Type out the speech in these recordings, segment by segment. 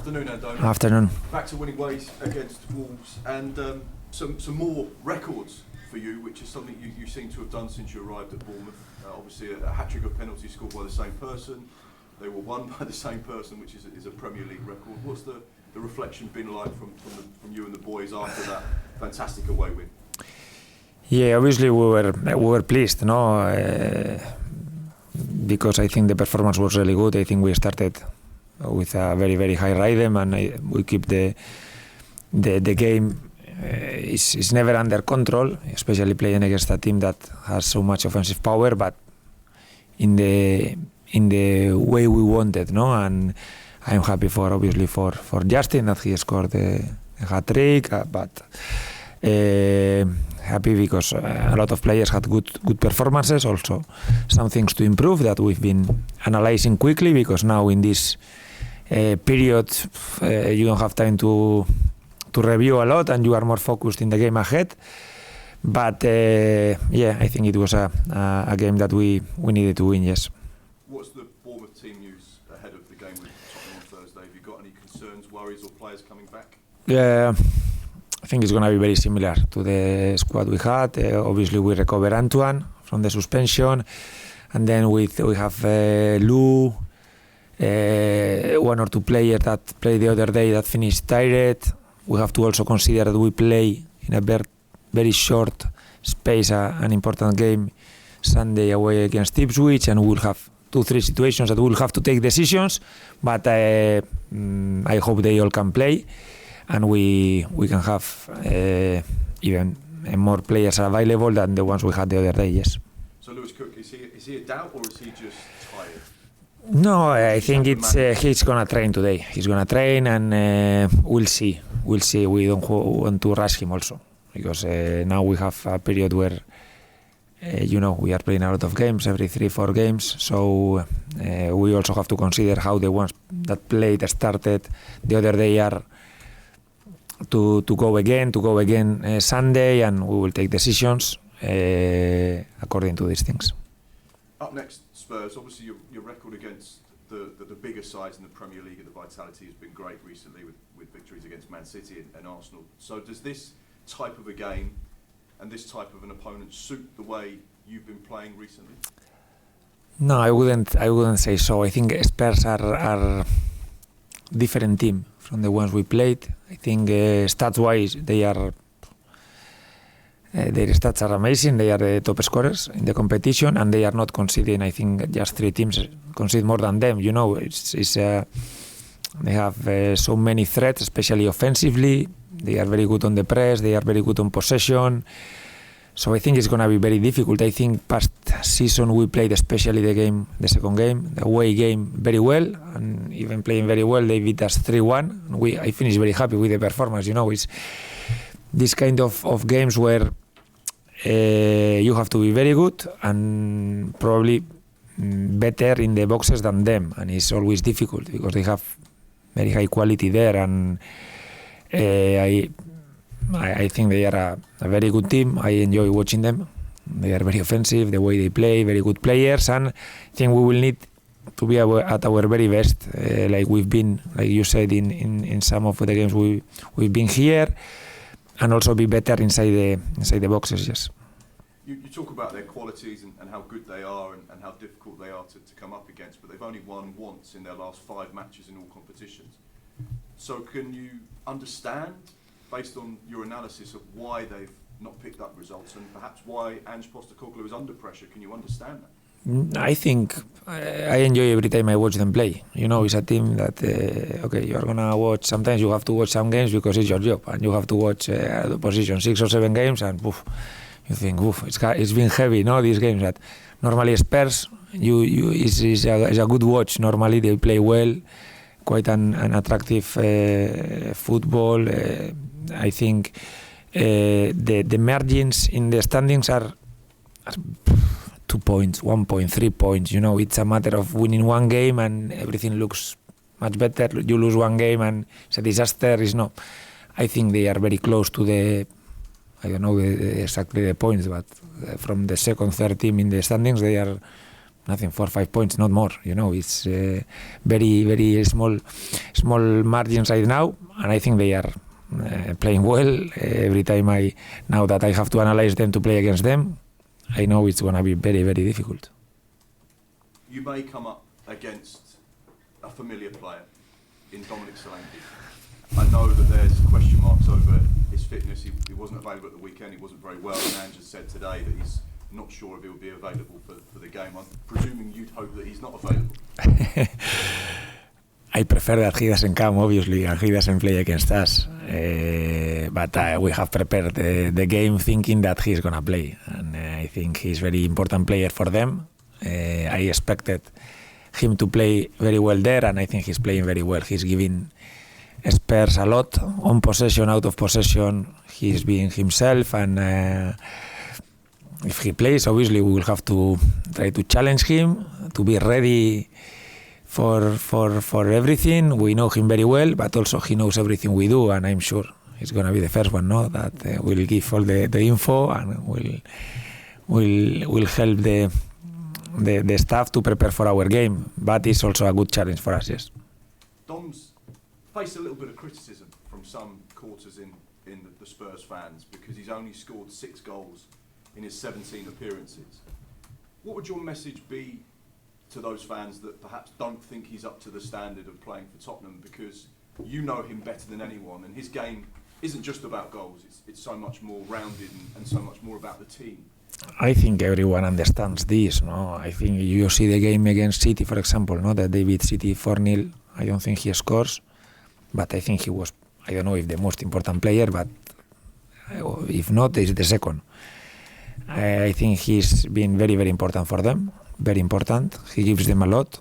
Afternoon, Andoni. Afternoon. Back to winning ways against Wolves, and some more records for you, which is something you seem to have done since you arrived at Bournemouth. Obviously, a hat-trick of penalties scored by the same person. They were won by the same person, which is a Premier League record. What's the reflection been like from you and the boys after that fantastic away win? Yeah, obviously we were pleased, no? Because I think the performance was really good. I think we started with a very, very high rhythm, and we keep the game is never under control, especially playing against a team that has so much offensive power, but in the way we wanted, no? And I'm happy for Justin that he scored a hat-trick, but happy because a lot of players had good performances. Also, some things to improve that we've been analyzing quickly, because now in this period you don't have time to review a lot, and you are more focused in the game ahead. But I think it was a game that we needed to win. Yes. What's the Bournemouth team news ahead of the game with Tottenham on Thursday? Have you got any concerns, worries, or players coming back? I think it's going to be very similar to the squad we had. Obviously, we recover Antoine from the suspension, and then we have Lou, one or two players that played the other day that finished tired. We have to also consider that we play in a very short space an important game Sunday away against Ipswich, and we'll have 2-3 situations that we'll have to take decisions, but I hope they all can play, and we can have even more players available than the ones we had the other day. Yes. So Lewis Cook, is he a doubt, or is he just tired? No, I think he's gonna train today. He's gonna train, and we'll see. We don't want to rush him also, because now we have a period where we are playing a lot of games every 3-4 games. So we also have to consider how the ones that played started the other day are to go again Sunday, and we will take decisions according to these things. Up next, Spurs. Obviously, your record against the bigger sides in the Premier League at the Vitality has been great recently with victories against Man City and Arsenal. So does this type of a game and this type of an opponent suit the way you've been playing recently? No, I wouldn't say so. I think Spurs are different team from the ones we played. I think stats-wise their stats are amazing. They are the top scorers in the competition, and they are not conceding. I think just 3 teams concede more than them. They have so many threats, especially offensively. They are very good on the press. They are very good on possession. So I think it's going to be very difficult. I think past season we played, especially the second game, the away game, very well, and even playing very well, they beat us 3-1. I finished very happy with the performance. It's this kind of games where you have to be very good and probably better in the boxes than them, and it's always difficult because they have very high quality there, and I think they are a very good team. I enjoy watching them. They are very offensive, the way they play, very good players, and I think we will need to be at our very best, like we've been, like you said, in some of the games we've been here, and also be better inside the boxes. Yes. You talk about their qualities and how good they are and how difficult they are to come up against, but they've only won once in their last 5 matches in all competitions. So can you understand, based on your analysis, of why they've not picked up results, and perhaps why Ange Postecoglou is under pressure? Can you understand that? I think I enjoy every time I watch them play. It's a team that, you're going to watch, sometimes you have to watch some games because it's your job, and you have to watch the opposition 6 or 7 games, and you think, it's been heavy, these games that normally Spurs, is a good watch. Normally they play well, quite an attractive football. I think the margins in the standings are 2 points, 1 point, 3 points. It's a matter of winning one game and everything looks much better. You lose one game and it's a disaster. I think they are very close to I don't know exactly the points, but from the second, third team in the standings, they are nothing, 4 or 5 points, not more. It's very, very small margins right now, and I think they are playing well. Every time now that I have to analyze them to play against them, I know it's going to be very, very difficult. You may come up against a familiar player in Dominic Solanke. I know that there's question marks over his fitness. He wasn't available at the weekend. He wasn't very well, and Ange said today that he's not sure if he'll be available for the game. I'm presuming you'd hope that he's not available. I prefer that he doesn't come, obviously, and he doesn't play against us. But we have prepared the game thinking that he's going to play. And I think he's a very important player for them. I expected him to play very well there, and I think he's playing very well. He's giving Spurs a lot on possession, out of possession. He's being himself, and if he plays, obviously we will have to try to challenge him, to be ready for everything. We know him very well, but also he knows everything we do, and I'm sure he's going to be the first one, that will give all the info and will help the staff to prepare for our game. But it's also a good challenge for us, yes. Dom's faced a little bit of criticism from some quarters in the Spurs fans because he's only scored 6 goals in his 17 appearances. What would your message be to those fans that perhaps don't think he's up to the standard of playing for Tottenham, because you know him better than anyone, and his game isn't just about goals, it's so much more rounded and so much more about the team? I think everyone understands this. I think you see the game against City, for example, that they beat City 4-0. I don't think he scores, but I think he was, I don't know if the most important player, but if not, he's the second. I think he's been very, very important for them, very important. He gives them a lot,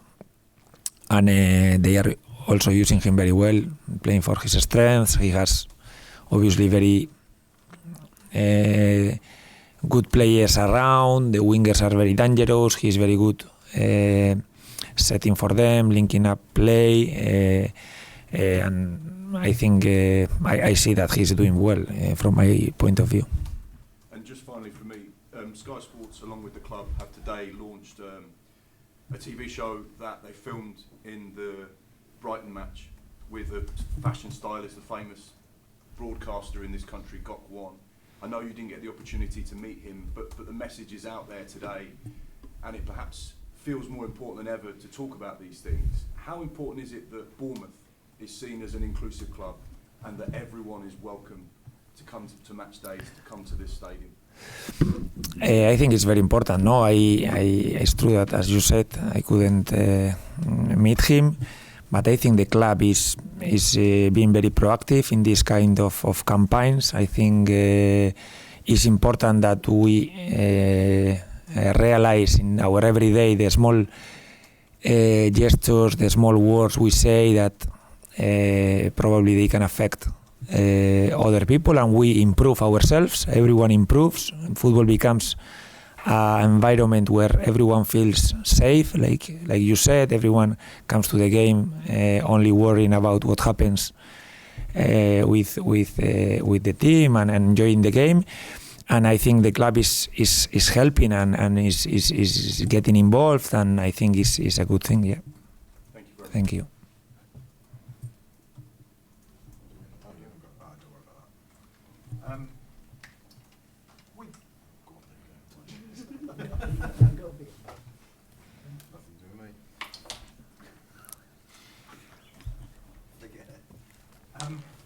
and they are also using him very well, playing for his strengths. He has obviously very good players around. The wingers are very dangerous. He's very good setting for them, linking up play, and I think I see that he's doing well from my point of view. And just finally for me, Sky Sports, along with the club, have today launched a TV show that they filmed in the Brighton match with a fashion stylist, a famous broadcaster in this country, Gok Wan. I know you didn't get the opportunity to meet him, but the message is out there today, and it perhaps feels more important than ever to talk about these things. How important is it that Bournemouth is seen as an inclusive club and that everyone is welcome to come to match days, to come to this stadium? I think it's very important. It's true that, as you said, I couldn't meet him, but I think the club is being very proactive in this kind of campaigns. I think it's important that we realize in our everyday the small gestures, the small words we say that probably they can affect other people, and we improve ourselves. Everyone improves. Football becomes an environment where everyone feels safe, like you said. Everyone comes to the game only worrying about what happens with the team and enjoying the game. And I think the club is helping and is getting involved, and I think it's a good thing. Yeah. Thank you very much. Thank you.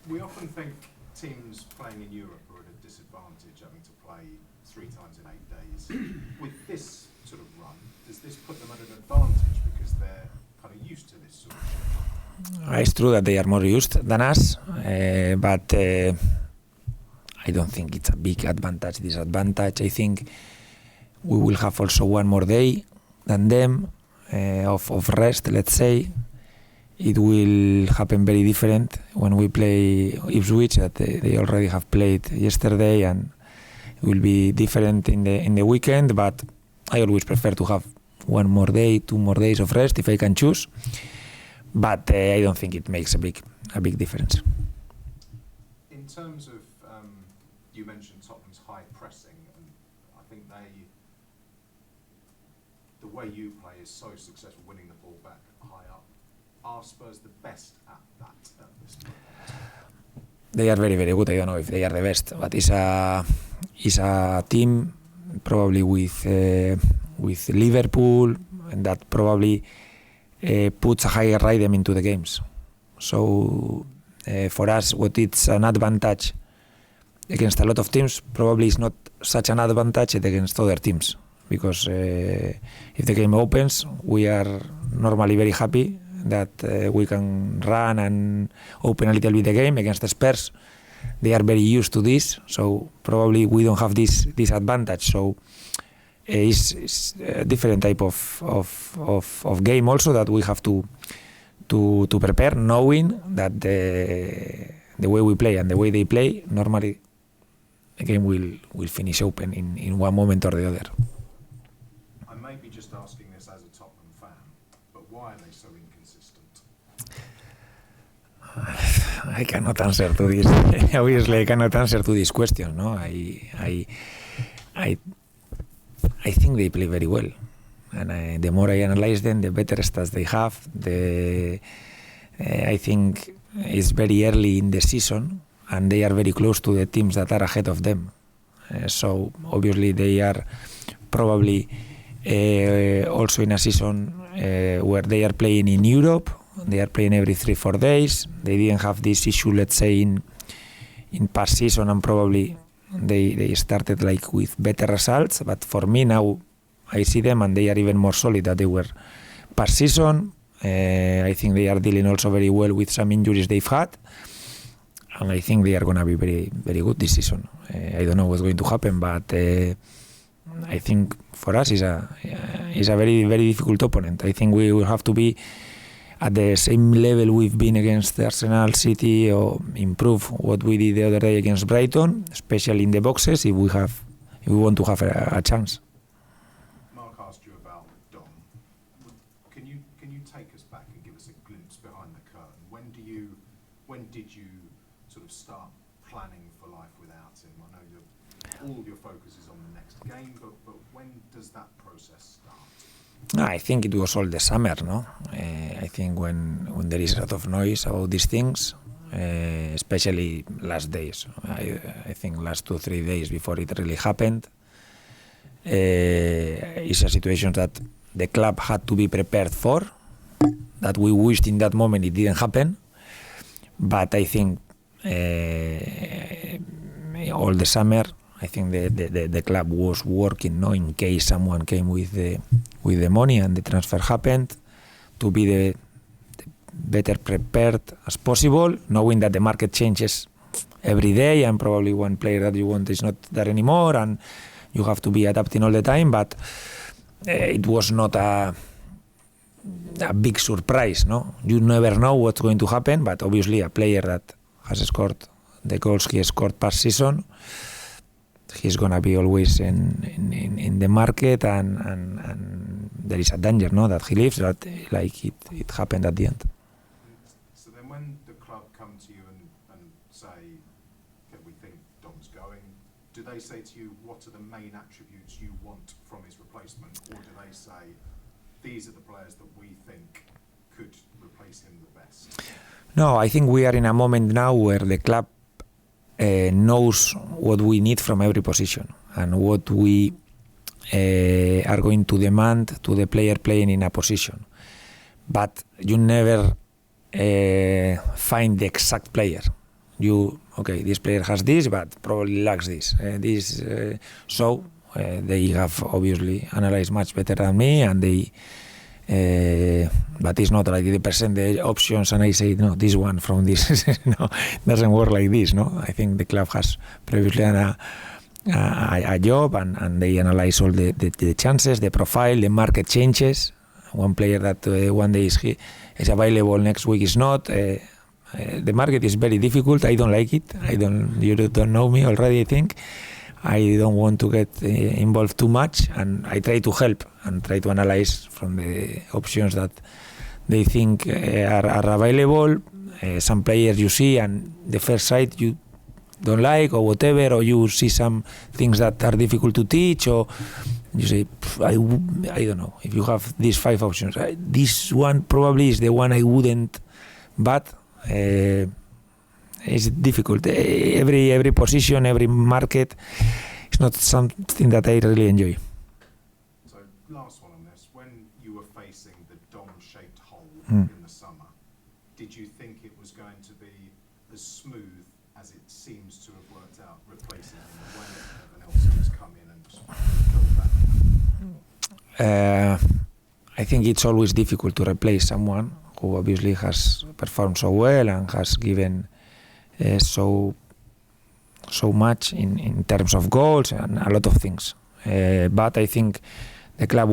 We often think teams playing in Europe are at a disadvantage, having to play 3 times in 8 days. With this sort of run, does this put them at an advantage because they're kind of used to this sort of thing? It's true that they are more used than us, but I don't think it's a big advantage, disadvantage. I think we will have also one more day than them of rest, let's say. It will happen very different when we play Ipswich, that they already have played yesterday, and it will be different in the weekend. But I always prefer to have 1 more day, 2 more days of rest if I can choose. But I don't think it makes a big difference. In terms of, you mentioned Tottenham's high pressing, and I think the way you play is so successful, winning the ball back high up. Are Spurs the best at that at this point? They are very, very good. I don't know if they are the best, but it's a team probably with Liverpool, and that probably puts a higher rhythm into the games. So for us, what it's an advantage against a lot of teams, probably is not such an advantage against other teams, because if the game opens, we are normally very happy that we can run and open a little bit the game. Against the Spurs, they are very used to this, so probably we don't have this advantage. So it's a different type of game also that we have to prepare, knowing that the way we play and the way they play, normally the game will finish open in one moment or the other. I may be just asking this as a Tottenham fan, but why are they so inconsistent? I cannot answer to this. Obviously, I cannot answer to this question. No, I think they play very well, and the more I analyze them, the better stats they have. I think it's very early in the season, and they are very close to the teams that are ahead of them. So obviously they are probably also in a season where they are playing in Europe. They are playing every 3-4 days. They didn't have this issue, let's say, in past season, and probably they started like with better results. But for me now, I see them and they are even more solid than they were past season. I think they are dealing also very well with some injuries they've had, and I think they are going to be very, very good this season. I don't know what's going to happen, but I think for us is a very, very difficult opponent. I think we will have to be at the same level we've been against Arsenal, City, or improve what we did the other day against Brighton, especially in the boxes, if we want to have a chance. Mark asked you about Dom. Can you take us back and give us a glimpse behind the curtain? When did you sort of start planning for life without him? I know all of your focus is on the next game, but when does that process start? I think it was all the summer, no? I think when there is a lot of noise about these things, especially last days. I think last 2-3 days before it really happened, it's a situation that the club had to be prepared for, that we wished in that moment it didn't happen. But I think all the summer, I think the club was working, no, in case someone came with the money and the transfer happened, to be the better prepared as possible, knowing that the market changes every day and probably one player that you want is not there anymore and you have to be adapting all the time. But it was not a big surprise, no? You never know what's going to happen, but obviously a player that has scored the goals he scored past season, he's gonna be always in the market, and there is a danger, no, that he leaves, that like it happened at the end. So then when the club come to you and say, okay, we think Dom's going, do they say to you, what are the main attributes you want from his replacement, or do they say, these are the players that we think could replace him the best? No, I think we are in a moment now where the club knows what we need from every position and what we are going to demand to the player playing in a position. But you never find the exact player. This player has this, but probably lacks this. So they have obviously analyzed much better than me, and they. But it's not like the percentage options and I say no, this one from this. No, it doesn't work like this. No, I think the club has previously done a job, and they analyze all the chances, the profile, the market changes. One player that one day is available, next week is not. The market is very difficult. I don't like it. You don't know me already, I think. I don't want to get involved too much, and I try to help and try to analyze from the options that they think are available. Some players you see, and the first sight you don't like or whatever, or you see some things that are difficult to teach, or you say, I don't know, if you have these 5 options, this one probably is the one I wouldn't, but it's difficult. Every position, every market, it's not something that I really enjoy. So last one on this, when you were facing the dome-shaped hole in the summer, did you think it was going to be as smooth as it seems to have worked out, replacing him when Evanilson has come in and filled that? I think it's always difficult to replace someone who obviously has performed so well and has given so much in terms of goals and a lot of things. But I think the club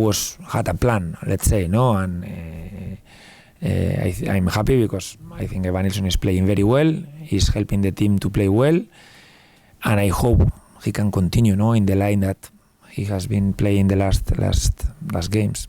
had a plan, let's say, no, and I'm happy because I think Evanilson is playing very well. He's helping the team to play well, and I hope he can continue, no, in the line that he has been playing the last games.